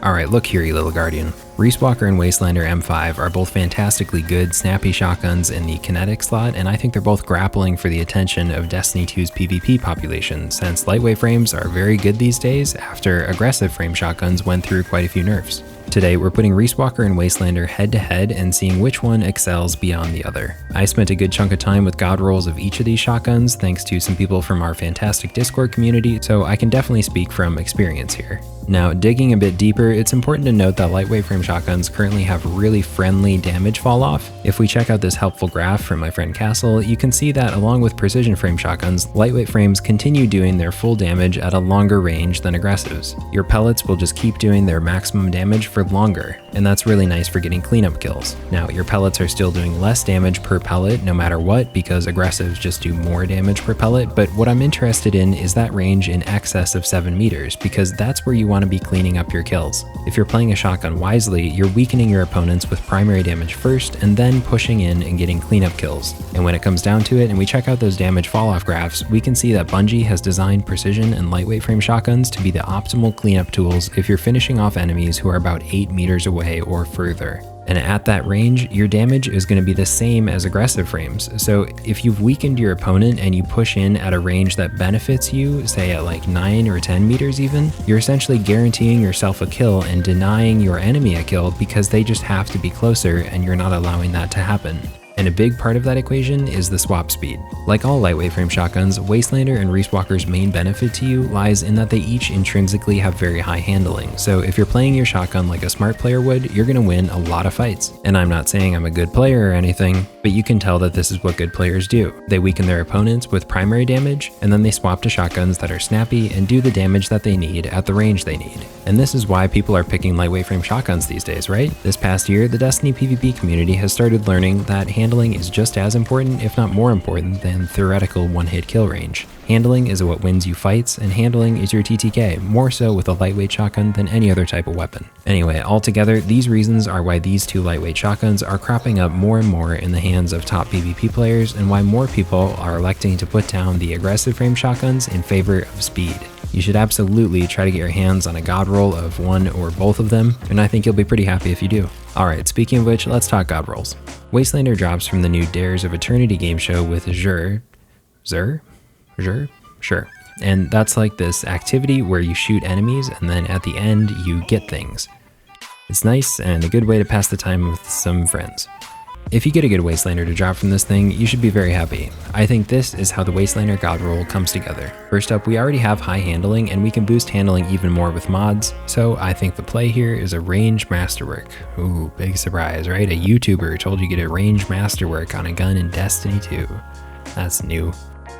Alright, look here, you little guardian. Riiswalker and Wastelander M5 are both fantastically good, snappy shotguns in the kinetic slot, and I think they're both grappling for the attention of Destiny 2's PvP population, since lightweight frames are very good these days after aggressive frame shotguns went through quite a few nerfs. Today, we're putting Riiswalker and Wastelander head to head and seeing which one excels beyond the other. I spent a good chunk of time with god rolls of each of these shotguns thanks to some people from our fantastic Discord community, so I can definitely speak from experience here. Now, digging a bit deeper, it's important to note that lightweight frame shotguns currently have really friendly damage fall off. If we check out this helpful graph from my friend Castle, you can see that along with precision frame shotguns, lightweight frames continue doing their full damage at a longer range than aggressives. Your pellets will just keep doing their maximum damage for longer, and that's really nice for getting cleanup kills. Now, your pellets are still doing less damage per pellet no matter what, because aggressives just do more damage per pellet, but what I'm interested in is that range in excess of 7 meters, because that's where you want to be cleaning up your kills. If you're playing a shotgun wisely, you're weakening your opponents with primary damage first, and then pushing in and getting cleanup kills. And when it comes down to it and we check out those damage fall-off graphs, we can see that Bungie has designed precision and lightweight frame shotguns to be the optimal cleanup tools if you're finishing off enemies who are about 8 meters away or further. And at that range, your damage is going to be the same as aggressive frames. So if you've weakened your opponent and you push in at a range that benefits you, say at like 9 or 10 meters even, you're essentially guaranteeing yourself a kill and denying your enemy a kill because they just have to be closer and you're not allowing that to happen. And a big part of that equation is the swap speed. Like all lightweight frame shotguns, Wastelander and Riiswalker's main benefit to you lies in that they each intrinsically have very high handling. So if you're playing your shotgun like a smart player would, you're going to win a lot of fights. And I'm not saying I'm a good player or anything, but you can tell that this is what good players do. They weaken their opponents with primary damage, and then they swap to shotguns that are snappy and do the damage that they need at the range they need. And this is why people are picking lightweight frame shotguns these days, right? This past year, the Destiny PvP community has started learning that handling is just as important, if not more important, than theoretical one-hit kill range. Handling is what wins you fights, and handling is your TTK, more so with a lightweight shotgun than any other type of weapon. Anyway, altogether, these reasons are why these two lightweight shotguns are cropping up more and more in the hands of top PvP players, and why more people are electing to put down the aggressive frame shotguns in favor of speed. You should absolutely try to get your hands on a god roll of one or both of them, and I think you'll be pretty happy if you do. Alright, speaking of which, let's talk god rolls. Wastelander drops from the new Dares of Eternity game show with Sure. And that's like this activity where you shoot enemies and then at the end you get things. It's nice and a good way to pass the time with some friends. If you get a good Wastelander to drop from this thing, you should be very happy. I think this is how the Wastelander god roll comes together. First up, we already have high handling and we can boost handling even more with mods, so I think the play here is a range masterwork. Ooh, big surprise, right? A YouTuber told you get a range masterwork on a gun in Destiny 2. That's new.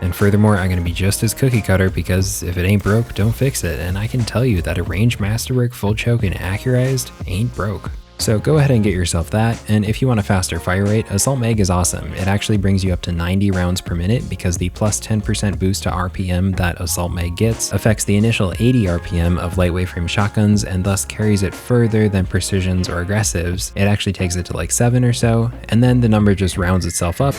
And furthermore, I'm going to be just as cookie cutter because if it ain't broke, don't fix it, and I can tell you that a range masterwork full choke and accurized ain't broke. So go ahead and get yourself that, and if you want a faster fire rate, Assault Mag is awesome. It actually brings you up to 90 rounds per minute because the plus 10% boost to RPM that Assault Mag gets affects the initial 80 RPM of lightweight frame shotguns and thus carries it further than precisions or aggressives. It actually takes it to like 7 or so, and then the number just rounds itself up.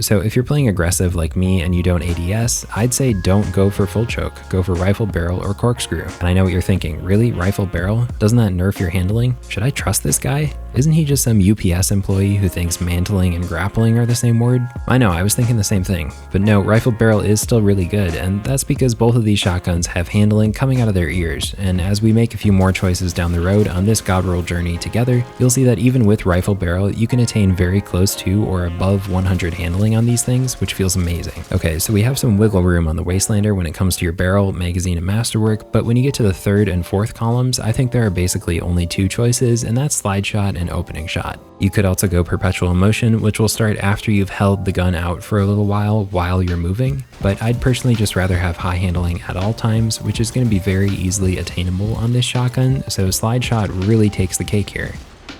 So if you're playing aggressive like me and you don't ADS, I'd say don't go for full choke, go for rifle barrel or corkscrew. And I know what you're thinking, really? Rifle barrel? Doesn't that nerf your handling? Should I trust this guy? Isn't he just some UPS employee who thinks mantling and grappling are the same word? I know, I was thinking the same thing. But no, rifle barrel is still really good, and that's because both of these shotguns have handling coming out of their ears. And as we make a few more choices down the road on this god roll journey together, you'll see that even with rifle barrel, you can attain very close to or above 100 handling on these things, which feels amazing. Okay, so we have some wiggle room on the Wastelander when it comes to your barrel, magazine, and masterwork, but when you get to the third and fourth columns, I think there are basically only two choices, and that's slide shot and opening shot. You could also go perpetual motion, which will start after you've held the gun out for a little while you're moving, but I'd personally just rather have high handling at all times, which is going to be very easily attainable on this shotgun, so slide shot really takes the cake here.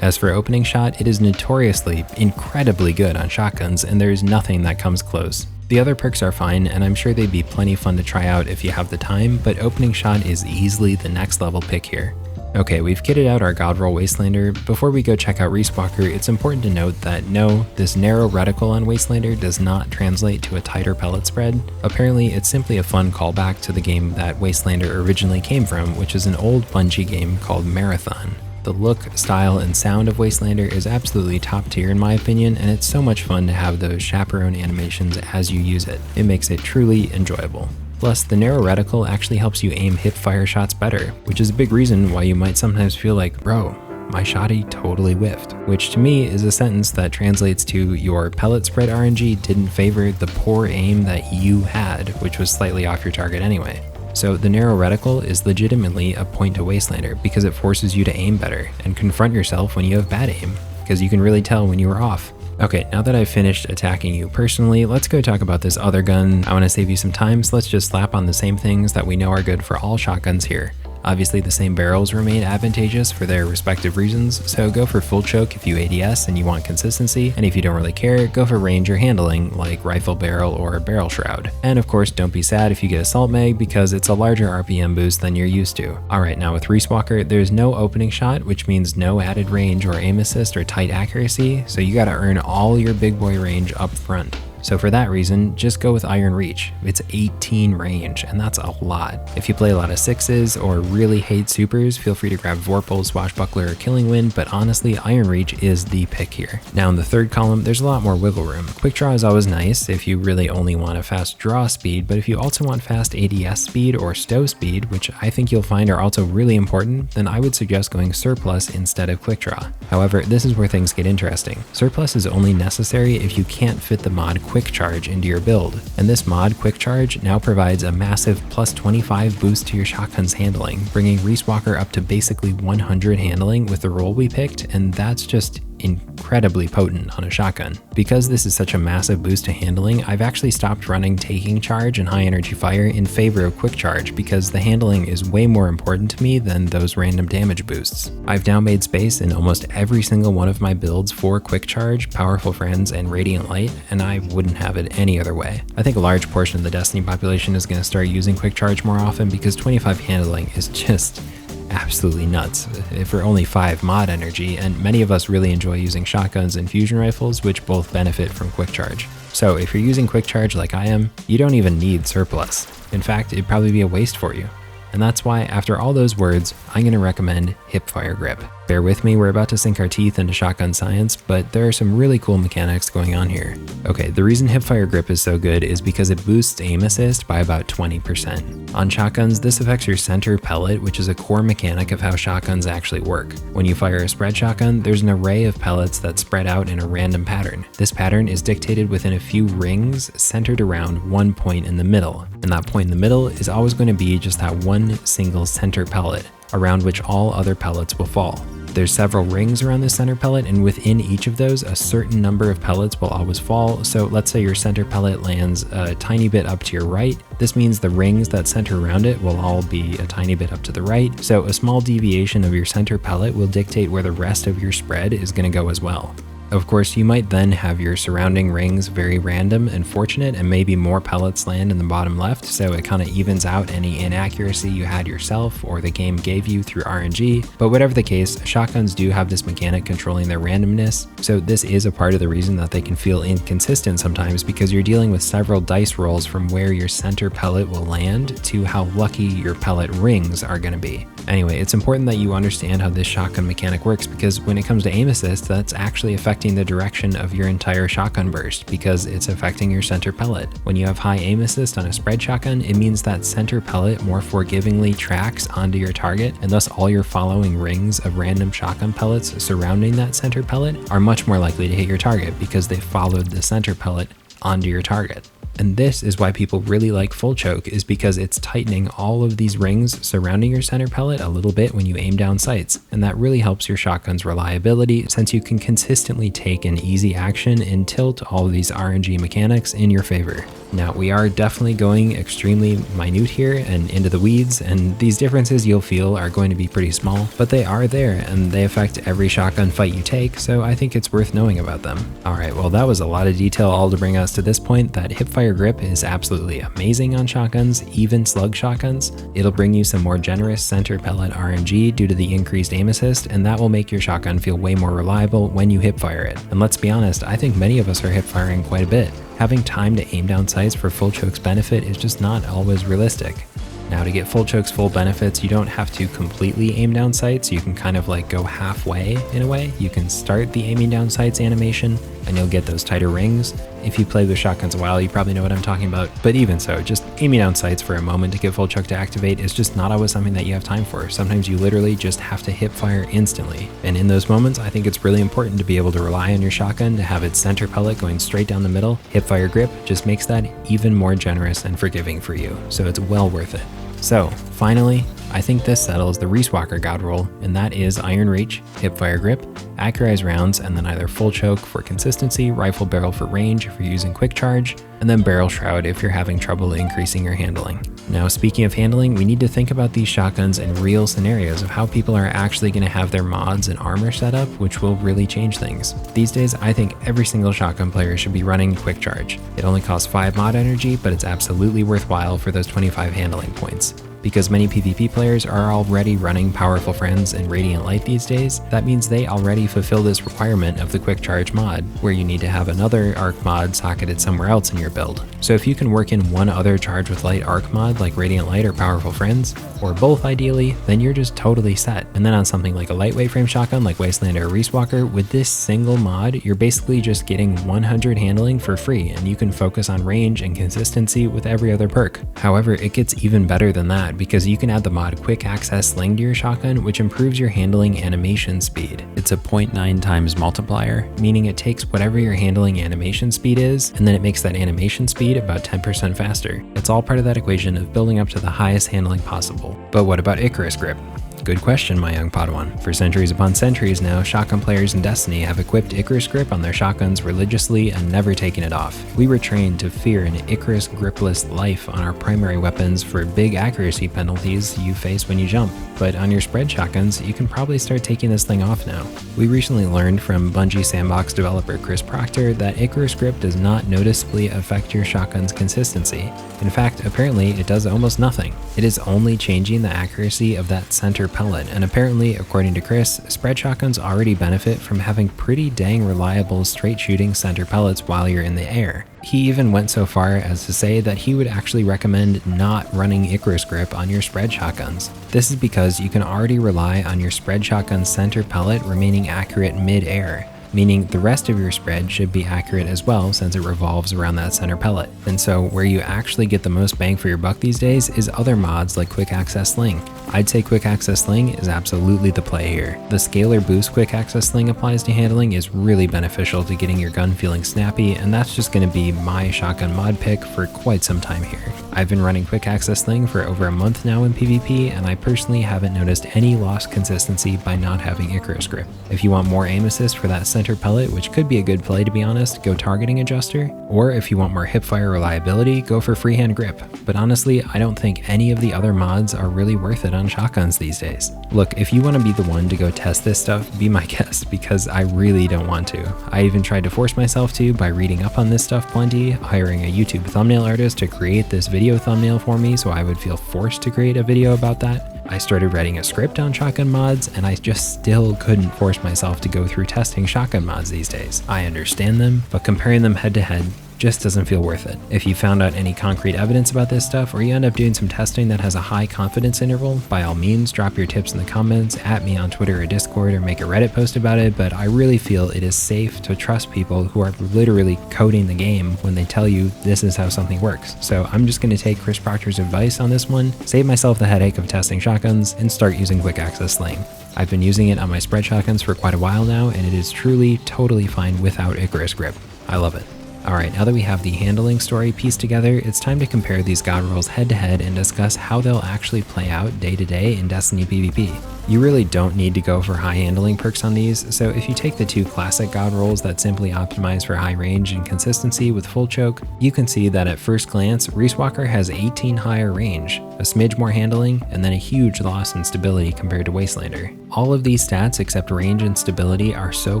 As for opening shot, it is notoriously incredibly good on shotguns, and there is nothing that comes close. The other perks are fine, and I'm sure they'd be plenty fun to try out if you have the time, but opening shot is easily the next level pick here. Okay, we've kitted out our Godroll Wastelander. Before we go check out Riiswalker, it's important to note that no, this narrow reticle on Wastelander does not translate to a tighter pellet spread. Apparently, it's simply a fun callback to the game that Wastelander originally came from, which is an old Bungie game called Marathon. The look, style, and sound of Wastelander is absolutely top tier in my opinion, and it's so much fun to have those chaperone animations as you use it. It makes it truly enjoyable. Plus, the narrow reticle actually helps you aim hip-fire shots better, which is a big reason why you might sometimes feel like, bro, my shotty totally whiffed, which to me is a sentence that translates to your pellet spread RNG didn't favor the poor aim that you had, which was slightly off your target anyway. So the narrow reticle is legitimately a point to Wastelander because it forces you to aim better and confront yourself when you have bad aim, because you can really tell when you were off. Okay, now that I've finished attacking you personally, let's go talk about this other gun. I want to save you some time, so let's just slap on the same things that we know are good for all shotguns here. Obviously, the same barrels remain advantageous for their respective reasons, so go for full choke if you ADS and you want consistency, and if you don't really care, go for range or handling like rifle barrel or barrel shroud. And of course, don't be sad if you get assault mag because it's a larger RPM boost than you're used to. Alright, now with Riiswalker, there's no opening shot, which means no added range or aim assist or tight accuracy, so you gotta earn all your big boy range up front. So for that reason, just go with Iron Reach. It's 18 range, and that's a lot. If you play a lot of 6s or really hate supers, feel free to grab Vorpal, Swashbuckler, or Killing Wind, but honestly, Iron Reach is the pick here. Now in the third column, there's a lot more wiggle room. Quick Draw is always nice if you really only want a fast draw speed, but if you also want fast ADS speed or stow speed, which I think you'll find are also really important, then I would suggest going Surplus instead of Quick Draw. However, this is where things get interesting. Surplus is only necessary if you can't fit the mod Quick Charge into your build, and this mod Quick Charge now provides a massive plus 25 boost to your shotgun's handling, bringing Riiswalker up to basically 100 handling with the roll we picked, and that's just incredibly potent on a shotgun. Because this is such a massive boost to handling, I've actually stopped running Taking Charge and High Energy Fire in favor of Quick Charge because the handling is way more important to me than those random damage boosts. I've now made space in almost every single one of my builds for Quick Charge, Powerful Friends, and Radiant Light, and I wouldn't have it any other way. I think a large portion of the Destiny population is going to start using Quick Charge more often because 25 handling is just absolutely nuts for only 5 mod energy, and many of us really enjoy using shotguns and fusion rifles, which both benefit from Quick Charge. So if you're using Quick Charge like I am, you don't even need Surplus. In fact, it'd probably be a waste for you. And that's why, after all those words, I'm going to recommend Hipfire Grip. Bear with me, we're about to sink our teeth into shotgun science, but there are some really cool mechanics going on here. Okay, the reason Hipfire Grip is so good is because it boosts aim assist by about 20%. On shotguns, this affects your center pellet, which is a core mechanic of how shotguns actually work. When you fire a spread shotgun, there's an array of pellets that spread out in a random pattern. This pattern is dictated within a few rings centered around one point in the middle, and that point in the middle is always going to be just that one single center pellet, around which all other pellets will fall. There's several rings around the center pellet, and within each of those, a certain number of pellets will always fall. So let's say your center pellet lands a tiny bit up to your right. This means the rings that center around it will all be a tiny bit up to the right. So a small deviation of your center pellet will dictate where the rest of your spread is going to go as well. Of course, you might then have your surrounding rings very random and fortunate, and maybe more pellets land in the bottom left, so it kind of evens out any inaccuracy you had yourself or the game gave you through RNG. But whatever the case, shotguns do have this mechanic controlling their randomness, so this is a part of the reason that they can feel inconsistent sometimes, because you're dealing with several dice rolls from where your center pellet will land to how lucky your pellet rings are going to be. Anyway, it's important that you understand how this shotgun mechanic works, because when it comes to aim assist, that's actually affecting the direction of your entire shotgun burst, because it's affecting your center pellet. When you have high aim assist on a spread shotgun, it means that center pellet more forgivingly tracks onto your target, and thus all your following rings of random shotgun pellets surrounding that center pellet are much more likely to hit your target because they followed the center pellet onto your target. And this is why people really like full choke, is because it's tightening all of these rings surrounding your center pellet a little bit when you aim down sights, and that really helps your shotgun's reliability since you can consistently take an easy action and tilt all of these RNG mechanics in your favor. Now, we are definitely going extremely minute here and into the weeds, and these differences you'll feel are going to be pretty small, but they are there and they affect every shotgun fight you take, so I think it's worth knowing about them. Alright, well that was a lot of detail all to bring us to this point that Hipfire Hipfire grip is absolutely amazing on shotguns, even slug shotguns. It'll bring you some more generous center pellet RNG due to the increased aim assist, and that will make your shotgun feel way more reliable when you hipfire it. And let's be honest, I think many of us are hipfiring quite a bit. Having time to aim down sights for full choke's benefit is just not always realistic. Now, to get full choke's full benefits, you don't have to completely aim down sights. You can kind of like go halfway in a way. You can start the aiming down sights animation and you'll get those tighter rings. If you played with shotguns a while, you probably know what I'm talking about. But even so, just aiming down sights for a moment to get full choke to activate is just not always something that you have time for. Sometimes you literally just have to hip fire instantly. And in those moments, I think it's really important to be able to rely on your shotgun to have its center pellet going straight down the middle. Hipfire grip just makes that even more generous and forgiving for you. So it's well worth it. So, finally, I think this settles the Riiswalker god roll, and that is Iron Reach, Hipfire Grip, Accurized rounds, and then either full choke for consistency, rifle barrel for range if you're using quick charge, and then barrel shroud if you're having trouble increasing your handling. Now, speaking of handling, we need to think about these shotguns in real scenarios of how people are actually going to have their mods and armor set up, which will really change things. These days, I think every single shotgun player should be running quick charge. It only costs 5 mod energy, but it's absolutely worthwhile for those 25 handling points. Because many PvP players are already running Powerful Friends and Radiant Light these days, that means they already fulfill this requirement of the Quick Charge mod, where you need to have another arc mod socketed somewhere else in your build. So if you can work in one other Charge with Light arc mod like Radiant Light or Powerful Friends, or both ideally, then you're just totally set. And then on something like a lightweight frame shotgun like Wastelander or Riiswalker, with this single mod, you're basically just getting 100 handling for free, and you can focus on range and consistency with every other perk. However, it gets even better than that, because you can add the mod Quick Access Sling to your shotgun, which improves your handling animation speed. It's a 0.9 times multiplier, meaning it takes whatever your handling animation speed is, and then it makes that animation speed about 10% faster. It's all part of that equation of building up to the highest handling possible. But what about Icarus Grip? Good question, my young Padawan. For centuries upon centuries now, shotgun players in Destiny have equipped Icarus Grip on their shotguns religiously and never taken it off. We were trained to fear an Icarus gripless life on our primary weapons for big accuracy penalties you face when you jump. But on your spread shotguns, you can probably start taking this thing off now. We recently learned from Bungie Sandbox developer Chris Proctor that Icarus Grip does not noticeably affect your shotgun's consistency. In fact, apparently it does almost nothing. It is only changing the accuracy of that center pellet, and apparently, according to Chris, spread shotguns already benefit from having pretty dang reliable straight shooting center pellets while you're in the air. He even went so far as to say that he would actually recommend not running Icarus Grip on your spread shotguns. This is because you can already rely on your spread shotgun's center pellet remaining accurate mid-air, meaning the rest of your spread should be accurate as well since it revolves around that center pellet. And so where you actually get the most bang for your buck these days is other mods like Quick Access Sling. I'd say Quick Access Sling is absolutely the play here. The scalar boost Quick Access Sling applies to handling is really beneficial to getting your gun feeling snappy, and that's just going to be my shotgun mod pick for quite some time here. I've been running Quick Access Sling for over a month now in PvP, and I personally haven't noticed any lost consistency by not having Icarus Grip. If you want more aim assist for that center pellet, which could be a good play to be honest, go Targeting Adjuster, or if you want more hipfire reliability, go for Freehand Grip. But honestly, I don't think any of the other mods are really worth it on shotguns these days. Look, if you want to be the one to go test this stuff, be my guest, because I really don't want to. I even tried to force myself to by reading up on this stuff plenty, hiring a YouTube thumbnail artist to create this video thumbnail for me so I would feel forced to create a video about that. I started writing a script on shotgun mods, and I just still couldn't force myself to go through testing shotgun mods these days. I understand them, but comparing them head to head just doesn't feel worth it. If you found out any concrete evidence about this stuff, or you end up doing some testing that has a high confidence interval, by all means drop your tips in the comments, at me on Twitter or Discord, or make a Reddit post about it, but I really feel it is safe to trust people who are literally coding the game when they tell you this is how something works. So I'm just going to take Chris Proctor's advice on this one, save myself the headache of testing shotguns, and start using Quick Access Sling. I've been using it on my spread shotguns for quite a while now, and it is truly totally fine without Icarus Grip. I love it. Alright, now that we have the handling story pieced together, it's time to compare these god rolls head to head and discuss how they'll actually play out day to day in Destiny PvP. You really don't need to go for high handling perks on these, so if you take the two classic god rolls that simply optimize for high range and consistency with full choke, you can see that at first glance, Riiswalker has 18 higher range, a smidge more handling, and then a huge loss in stability compared to Wastelander. All of these stats except range and stability are so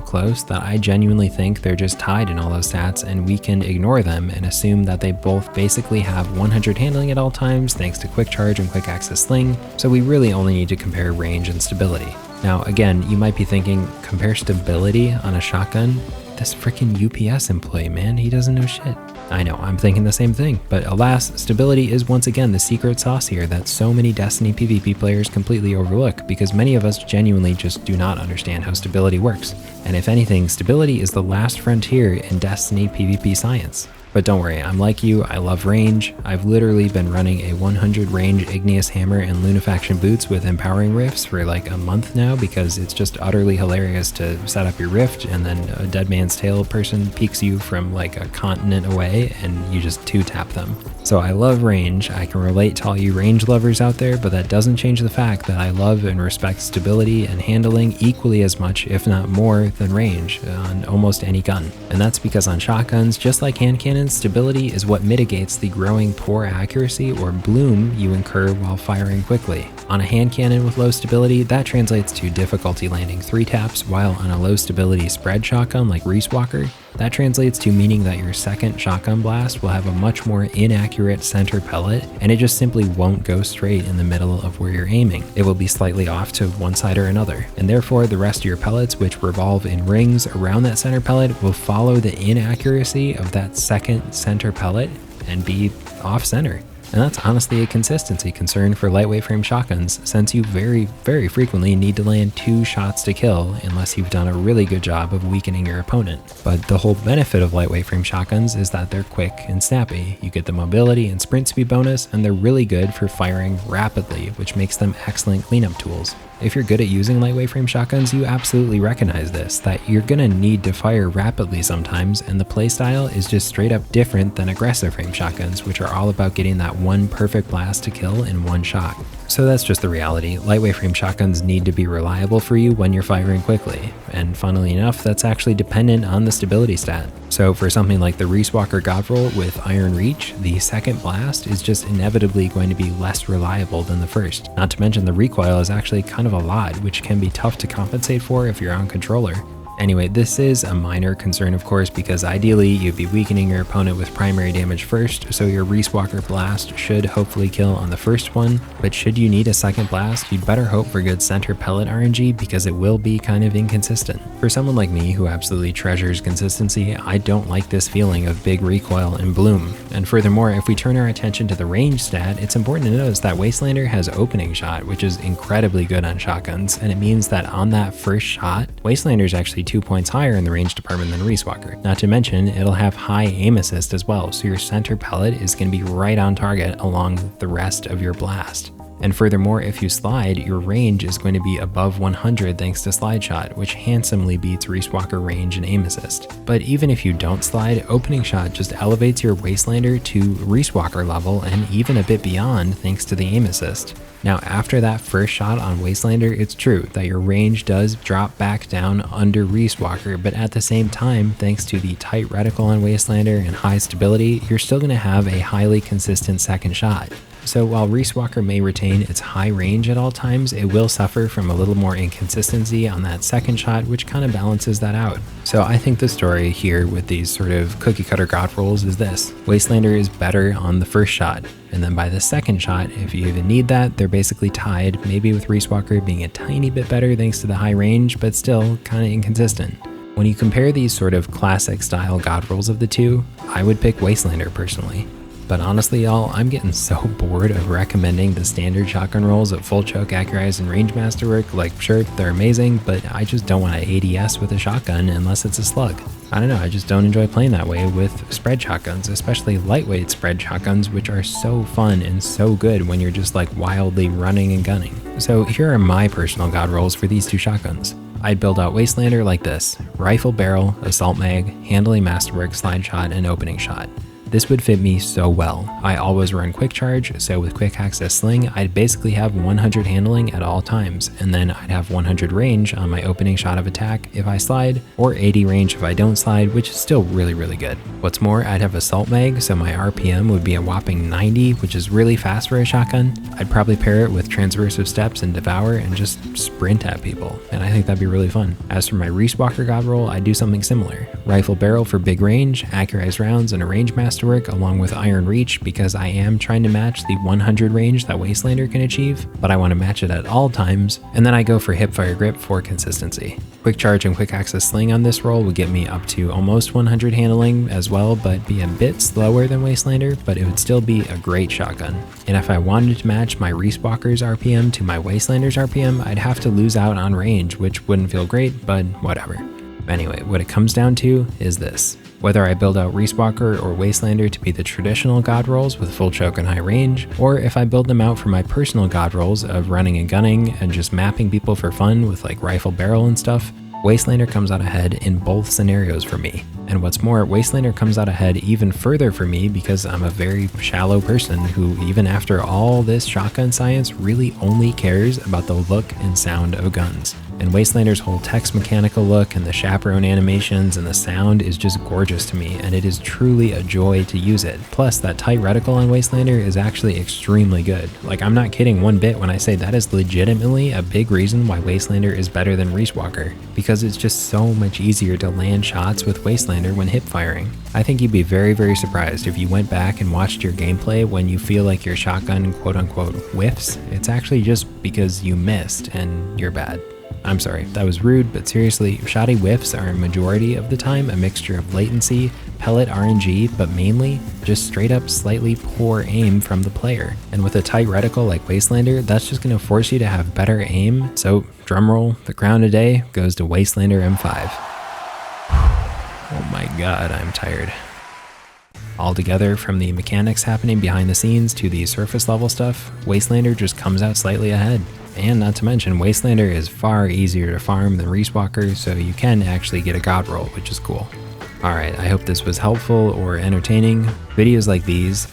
close that I genuinely think they're just tied in all those stats, and we can ignore them and assume that they both basically have 100 handling at all times thanks to quick charge and quick access sling, so we really only need to compare range and stability. Now again, you might be thinking, compare stability on a shotgun? This freaking UPS employee, man, he doesn't know shit. I know, I'm thinking the same thing, but alas, stability is once again the secret sauce here that so many Destiny PvP players completely overlook because many of us genuinely just do not understand how stability works. And if anything, stability is the last frontier in Destiny PvP science. But don't worry, I'm like you, I love range. I've literally been running a 100 range Igneous Hammer and Lunafaction boots with empowering rifts for like a month now because it's just utterly hilarious to set up your rift and then a Dead Man's Tale person peeks you from like a continent away and you just 2-tap them. So I love range, I can relate to all you range lovers out there, but that doesn't change the fact that I love and respect stability and handling equally as much, if not more, than range on almost any gun. And that's because on shotguns, just like hand cannons, stability is what mitigates the growing poor accuracy or bloom you incur while firing quickly. On a hand cannon with low stability, that translates to difficulty landing 3 taps, while on a low stability spread shotgun like Riiswalker, that translates to meaning that your second shotgun blast will have a much more inaccurate center pellet, and it just simply won't go straight in the middle of where you're aiming. It will be slightly off to one side or another, and therefore the rest of your pellets, which revolve in rings around that center pellet, will follow the inaccuracy of that second center pellet and be off center. And that's honestly a consistency concern for lightweight frame shotguns, since you very, very frequently need to land 2 shots to kill unless you've done a really good job of weakening your opponent. But the whole benefit of lightweight frame shotguns is that they're quick and snappy. You get the mobility and sprint speed bonus, and they're really good for firing rapidly, which makes them excellent cleanup tools. If you're good at using lightweight frame shotguns, you absolutely recognize this, that you're gonna need to fire rapidly sometimes, and the playstyle is just straight up different than aggressive frame shotguns, which are all about getting that one perfect blast to kill in one shot. So that's just the reality. Lightweight frame shotguns need to be reliable for you when you're firing quickly, and funnily enough, that's actually dependent on the stability stat. So for something like the Riiswalker Godroll with Iron Reach, the second blast is just inevitably going to be less reliable than the first. Not to mention the recoil is actually kind of a lot, which can be tough to compensate for if you're on controller. Anyway, this is a minor concern of course, because ideally you'd be weakening your opponent with primary damage first, so your Riiswalker blast should hopefully kill on the first one, but should you need a second blast, you'd better hope for good center pellet RNG because it will be kind of inconsistent. For someone like me who absolutely treasures consistency, I don't like this feeling of big recoil and bloom. And furthermore, if we turn our attention to the range stat, it's important to notice that Wastelander has opening shot, which is incredibly good on shotguns, and it means that on that first shot, Wastelander is actually 2 points higher in the range department than Riiswalker. Not to mention, it'll have high aim assist as well, so your center pellet is going to be right on target along the rest of your blast. And furthermore, if you slide, your range is going to be above 100 thanks to slide shot, which handsomely beats Riiswalker range and aim assist. But even if you don't slide, opening shot just elevates your Wastelander to Riiswalker level and even a bit beyond thanks to the aim assist. Now after that first shot on Wastelander, it's true that your range does drop back down under Riiswalker, but at the same time, thanks to the tight reticle on Wastelander and high stability, you're still going to have a highly consistent second shot. So while Riiswalker may retain its high range at all times, it will suffer from a little more inconsistency on that second shot, which kind of balances that out. So I think the story here with these sort of cookie cutter god rolls is this: Wastelander is better on the first shot, and then by the second shot, if you even need that, they're basically tied, maybe with Riiswalker being a tiny bit better thanks to the high range, but still kind of inconsistent. When you compare these sort of classic style god rolls of the two, I would pick Wastelander personally. But honestly y'all, I'm getting so bored of recommending the standard shotgun rolls of full choke, accurize, and range masterwork. Like sure, they're amazing, but I just don't want to ADS with a shotgun unless it's a slug. I don't know, I just don't enjoy playing that way with spread shotguns, especially lightweight spread shotguns, which are so fun and so good when you're just like wildly running and gunning. So here are my personal god rolls for these two shotguns. I'd build out Wastelander like this: rifle barrel, assault mag, handling masterwork, slide shot, and opening shot. This would fit me so well. I always run quick charge, so with quick access sling, I'd basically have 100 handling at all times, and then I'd have 100 range on my opening shot of attack if I slide, or 80 range if I don't slide, which is still really good. What's more, I'd have assault mag, so my RPM would be a whopping 90, which is really fast for a shotgun. I'd probably pair it with transversive steps and devour and just sprint at people, and I think that'd be really fun. As for my Riiswalker god roll, I'd do something similar. Rifle barrel for big range, accurized rounds, and a range masterwork along with iron reach, because I am trying to match the 100 range that Wastelander can achieve, but I want to match it at all times, and then I go for hipfire grip for consistency. Quick charge and quick access sling on this roll would get me up to almost 100 handling as well, but be a bit slower than Wastelander, but it would still be a great shotgun. And if I wanted to match my Riiswalker's RPM to my Wastelander's RPM, I'd have to lose out on range, which wouldn't feel great, but whatever. Anyway, what it comes down to is this. Whether I build out Riiswalker or Wastelander to be the traditional god rolls with full choke and high range, or if I build them out for my personal god rolls of running and gunning and just mapping people for fun with like rifle barrel and stuff, Wastelander comes out ahead in both scenarios for me. And what's more, Wastelander comes out ahead even further for me because I'm a very shallow person who, even after all this shotgun science, really only cares about the look and sound of guns. And Wastelander's whole text mechanical look and the chaperone animations and the sound is just gorgeous to me, and it is truly a joy to use it. Plus, that tight reticle on Wastelander is actually extremely good. Like, I'm not kidding one bit when I say that is legitimately a big reason why Wastelander is better than Riiswalker, because it's just so much easier to land shots with Wastelander when hip firing. I think you'd be very surprised if you went back and watched your gameplay when you feel like your shotgun quote-unquote whiffs. It's actually just because you missed and you're bad. I'm sorry, that was rude, but seriously, shoddy whiffs are a majority of the time a mixture of latency, pellet RNG, but mainly just straight up slightly poor aim from the player. And with a tight reticle like Wastelander, that's just going to force you to have better aim. So drumroll, the crown today goes to Wastelander M5. Oh my god, I'm tired. Altogether, from the mechanics happening behind the scenes to the surface level stuff, Wastelander just comes out slightly ahead. And not to mention, Wastelander is far easier to farm than Riiswalker, so you can actually get a god roll, which is cool. Alright, I hope this was helpful or entertaining. Videos like these,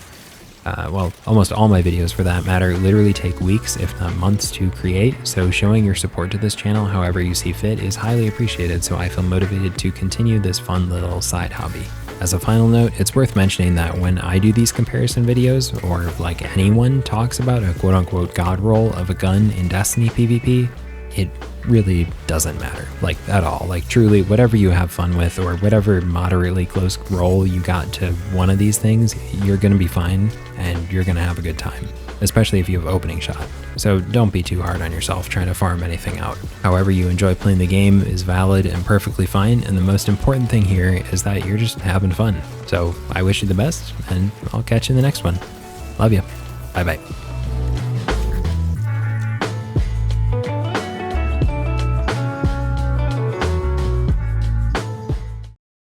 well, almost all my videos for that matter, literally take weeks, if not months to create, so showing your support to this channel however you see fit is highly appreciated, so I feel motivated to continue this fun little side hobby. As a final note, it's worth mentioning that when I do these comparison videos, or like anyone talks about a quote-unquote god roll of a gun in Destiny PvP, it really doesn't matter, like at all. Like truly, whatever you have fun with or whatever moderately close roll you got to one of these things, you're gonna be fine and you're gonna have a good time, especially if you have opening shot. So don't be too hard on yourself trying to farm anything out. However you enjoy playing the game is valid and perfectly fine, and the most important thing here is that you're just having fun. So I wish you the best, and I'll catch you in the next one. Love you. Bye bye.